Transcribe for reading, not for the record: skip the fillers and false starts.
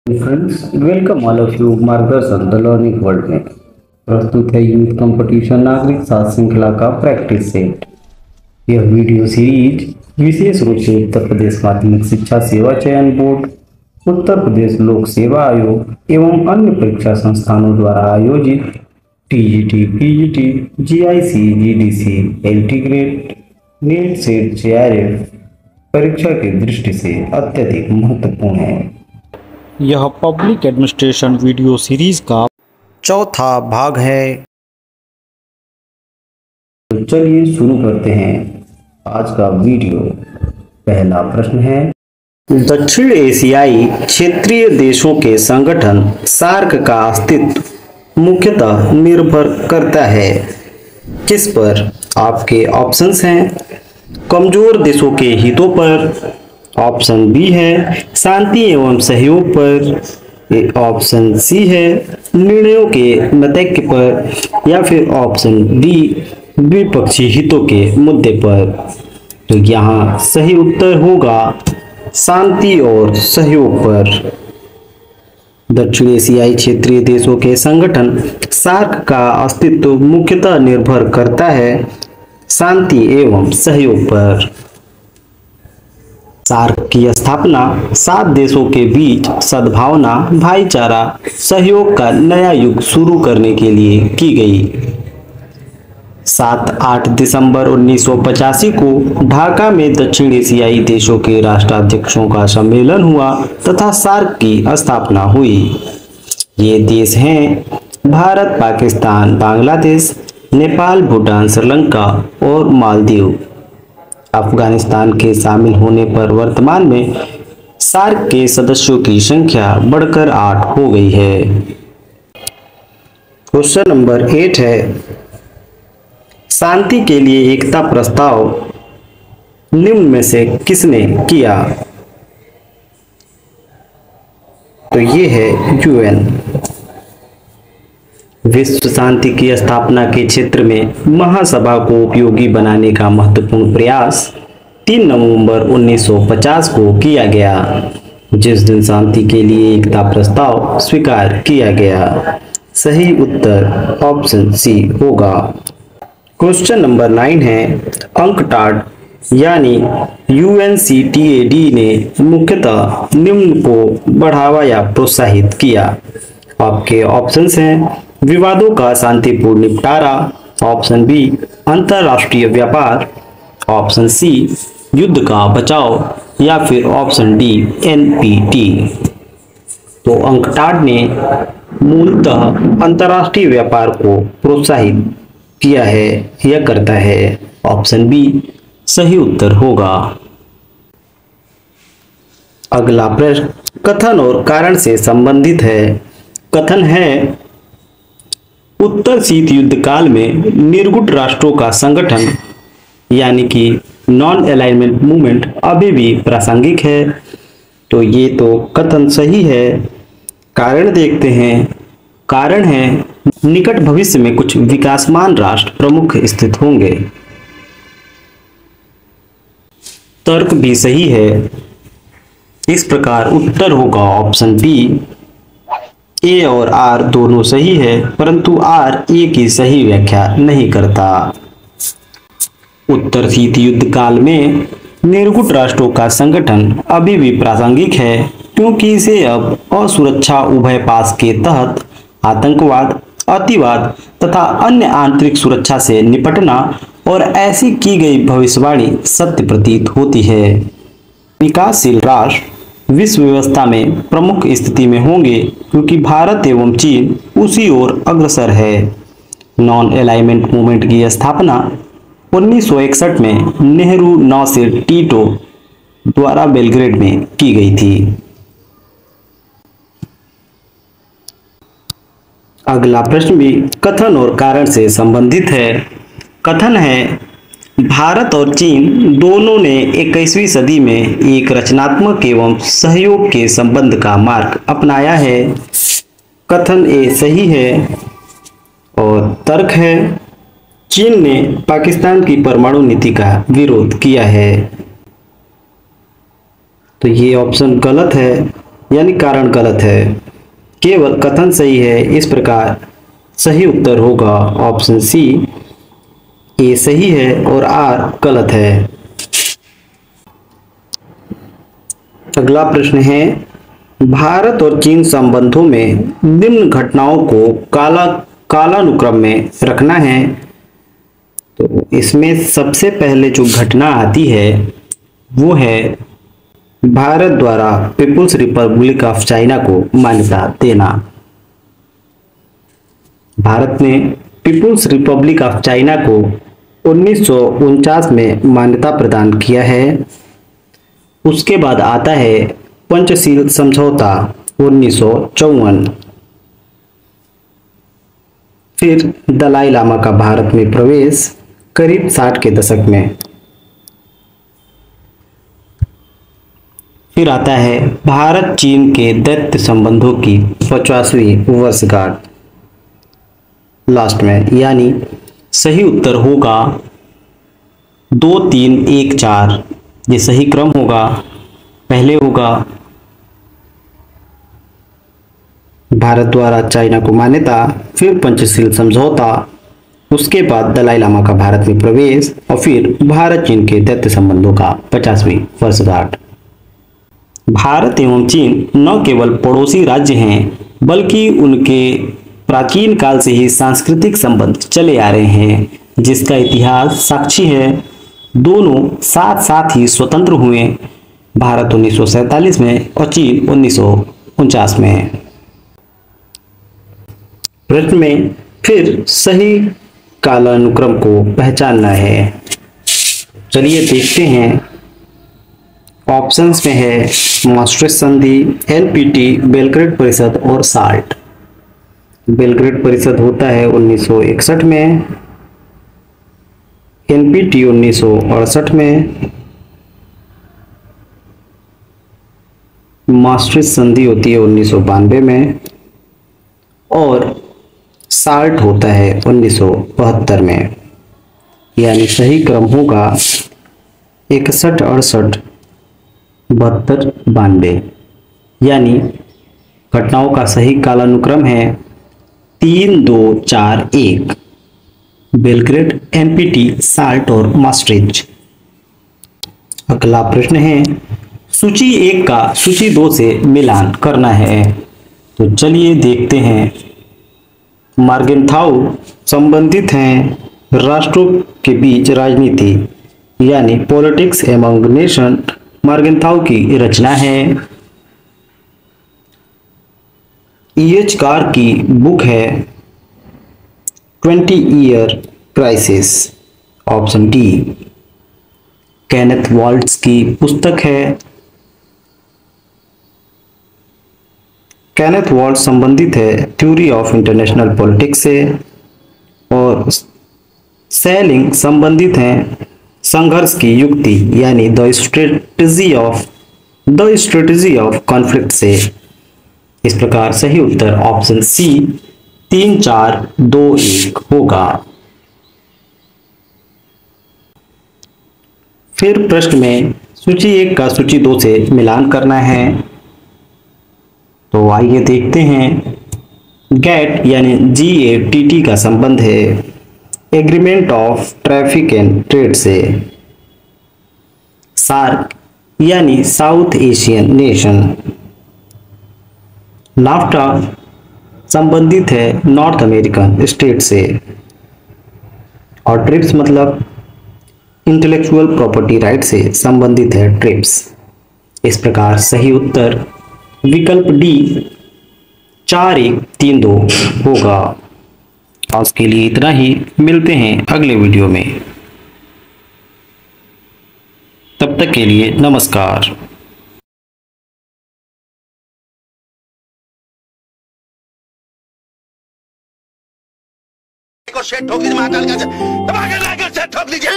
Friends, welcome all of you मार्गदर्शन the learning world में प्रस्तुत है यूथ कंपटीशन नागरिक साथ श्रृंखला का प्रैक्टिस सेट। यह वीडियो सीरीज विशेष रूप से उत्तर प्रदेश माध्यमिक शिक्षा सेवा चयन बोर्ड, उत्तर प्रदेश लोक सेवा आयोग एवं अन्य परीक्षा संस्थानों द्वारा आयोजित TGT, PGT, GIC, GDC, LT grade, net, set, JRF परीक्षा की दृष्टि से अत्यधिक महत्वपूर्ण है। यह पब्लिक एडमिनिस्ट्रेशन वीडियो सीरीज का चौथा भाग है। तो चलिए शुरू करते हैं आज का वीडियो। पहला प्रश्न है, दक्षिण एशियाई क्षेत्रीय देशों के संगठन सार्क का अस्तित्व मुख्यतः निर्भर करता है किस पर? आपके ऑप्शंस हैं कमजोर देशों के हितों पर, ऑप्शन बी है शांति एवं सहयोग पर, ऑप्शन सी है निर्णयों के नतैक्य पर, या फिर ऑप्शन डी द्विपक्षीय हितों के मुद्दे पर। तो यहाँ सही उत्तर होगा शांति और सहयोग पर। दक्षिण एशियाई क्षेत्रीय देशों के संगठन सार्क का अस्तित्व मुख्यतः निर्भर करता है शांति एवं सहयोग पर। सार्क की स्थापना 7 देशों के बीच सद्भावना, भाईचारा, सहयोग का नया युग शुरू करने के लिए की गई। 7-8 दिसंबर 1985 को ढाका में दक्षिण एशियाई देशों के राष्ट्राध्यक्षों का सम्मेलन हुआ तथा सार्क की स्थापना हुई। ये देश हैं भारत, पाकिस्तान, बांग्लादेश, नेपाल, भूटान, श्रीलंका और मालदीव। अफगानिस्तान के शामिल होने पर वर्तमान में सार्क के सदस्यों की संख्या बढ़कर 8 हो गई है। क्वेश्चन नंबर 8 है, शांति के लिए एकता प्रस्ताव निम्न में से किसने किया? तो ये है यूएन। विश्व शांति की स्थापना के क्षेत्र में महासभा को उपयोगी बनाने का महत्वपूर्ण प्रयास 3 नवंबर 1950 को किया गया, जिस दिन शांति के लिए एकता प्रस्ताव स्वीकार किया गया। सही उत्तर ऑप्शन सी होगा। क्वेश्चन नंबर 9 है, अंकटाड यानी यूएनसीटीएडी ने मुख्यतः निम्न को बढ़ावा या प्रोत्साहित किया। आपके ऑप्शंस हैं विवादों का शांतिपूर्ण निपटारा, ऑप्शन बी अंतरराष्ट्रीय व्यापार, ऑप्शन सी युद्ध का बचाव, या फिर ऑप्शन डी एनपीटी। तो अंकटाड ने मूलतः अंतरराष्ट्रीय व्यापार को प्रोत्साहित किया है या करता है। ऑप्शन बी सही उत्तर होगा। अगला प्रश्न कथन और कारण से संबंधित है। कथन है, उत्तर शीत युद्ध काल में निर्गुट राष्ट्रों का संगठन यानी कि नॉन अलाइनमेंट मूवमेंट अभी भी प्रासंगिक है। तो ये तो कथन सही है। कारण देखते हैं। कारण है निकट भविष्य में कुछ विकासमान राष्ट्र प्रमुख स्थित होंगे। तर्क भी सही है। इस प्रकार उत्तर होगा ऑप्शन बी। ए और आर दोनों सही है, परंतु आर ए की सही व्याख्या नहीं करता। उत्तर शीत युद्ध काल में निर्गुट राष्ट्रों का संगठन अभी भी प्रासंगिक है, क्योंकि इसे अब असुरक्षा उभयपास के तहत आतंकवाद, अतिवाद तथा अन्य आंतरिक सुरक्षा से निपटना और ऐसी की गई भविष्यवाणी सत्य प्रतीत होती है। विकासशील राष्ट्र विश्व व्यवस्था में प्रमुख स्थिति में होंगे, क्योंकि भारत एवं चीन उसी ओर अग्रसर है। नॉन अलाइनमेंट मूवमेंट की स्थापना 1961 में नेहरू नौसेना टीटो द्वारा बेलग्रेड में की गई थी। अगला प्रश्न भी कथन और कारण से संबंधित है। कथन है, भारत और चीन दोनों ने 21वीं सदी में एक रचनात्मक एवं सहयोग के संबंध का मार्ग अपनाया है। कथन ए सही है। और तर्क है, चीन ने पाकिस्तान की परमाणु नीति का विरोध किया है। तो ये ऑप्शन गलत है। यानी कारण गलत है। केवल कथन सही है। इस प्रकार सही उत्तर होगा ऑप्शन सी, ए सही है और आर गलत है। अगला प्रश्न है, भारत और चीन संबंधों में निम्न घटनाओं को कालानुक्रम में रखना है। तो इसमें सबसे पहले जो घटना आती है वो है भारत द्वारा पीपुल्स रिपब्लिक ऑफ चाइना को मान्यता देना। भारत ने पीपुल्स रिपब्लिक ऑफ चाइना को 1949 में मान्यता प्रदान किया है। उसके बाद आता है पंचशील समझौता 1954। फिर दलाई लामा का भारत में प्रवेश करीब 60 के दशक में। फिर आता है भारत चीन के दैत्य संबंधों की 50वीं वर्षगांठ लास्ट में, यानी सही उत्तर होगा 2 3 1 4। ये सही क्रम होगा। पहले होगा भारत द्वारा चाइना को मान्यता, फिर पंचशील समझौता, उसके बाद दलाई लामा का भारत में प्रवेश और फिर भारत चीन के दैत्य संबंधों का 50वीं वर्षगांठ। भारत एवं चीन न केवल पड़ोसी राज्य हैं बल्कि उनके प्राचीन काल से ही सांस्कृतिक संबंध चले आ रहे हैं, जिसका इतिहास साक्षी है। दोनों साथ साथ ही स्वतंत्र हुए, भारत 1947 में और चीन 1949 में। प्रश्न में फिर सही कालानुक्रम को पहचानना है। चलिए देखते हैं। ऑप्शंस में है maastricht संधि, एनपीटी, बेलग्रेड परिषद और साल्ट। बेलग्रेड परिषद होता है 1961 में, एनपीटी 1968 में, maastricht संधि होती है 1992 में और साल्ट होता है 1972 में। यानी सही क्रम होगा 61, 68, 72, 92। यानी घटनाओं का सही कालानुक्रम है 3 2 4 1। बेलग्रेड, एनपीटी, साल्ट और maastricht। अगला प्रश्न है, सूची 1 का सूची 2 से मिलान करना है। तो चलिए देखते हैं। मार्गेनथाउ संबंधित हैं राष्ट्रों के बीच राजनीति, यानी पॉलिटिक्स एमंग नेशन। मार्गेनथाउ की रचना है। E.H. कार की बुक है 20 year crisis, option D. Kenneth vaults की पुस्तक है। केनेथ वॉल्ट्स संबंधित है थ्योरी ऑफ इंटरनेशनल पॉलिटिक्स से और सेलिंग संबंधित हैं संघर्ष की युक्ति, यानी द स्ट्रेटजी ऑफ कॉन्फ्लिक्ट से। इस प्रकार सही उत्तर ऑप्शन सी 3 4 2 1 होगा। फिर प्रश्न में सूची 1 का सूची 2 से मिलान करना है। तो आइए देखते हैं। गैट यानी GATT का संबंध है agreement of traffic and trade से। सार्क यानी साउथ एशियन नेशन। नाफ्टा संबंधित है नॉर्थ अमेरिकन स्टेट से और ट्रिप्स मतलब इंटेलेक्चुअल प्रॉपर्टी राइट से संबंधित है ट्रिप्स। इस प्रकार सही उत्तर विकल्प डी 4 1 3 2 होगा। आज के लिए इतना ही। मिलते हैं अगले वीडियो में। तब तक के लिए नमस्कार। को शेट ठोक दीजिए, महाकाल का दबा के लाके शेट ठोक दीजिए।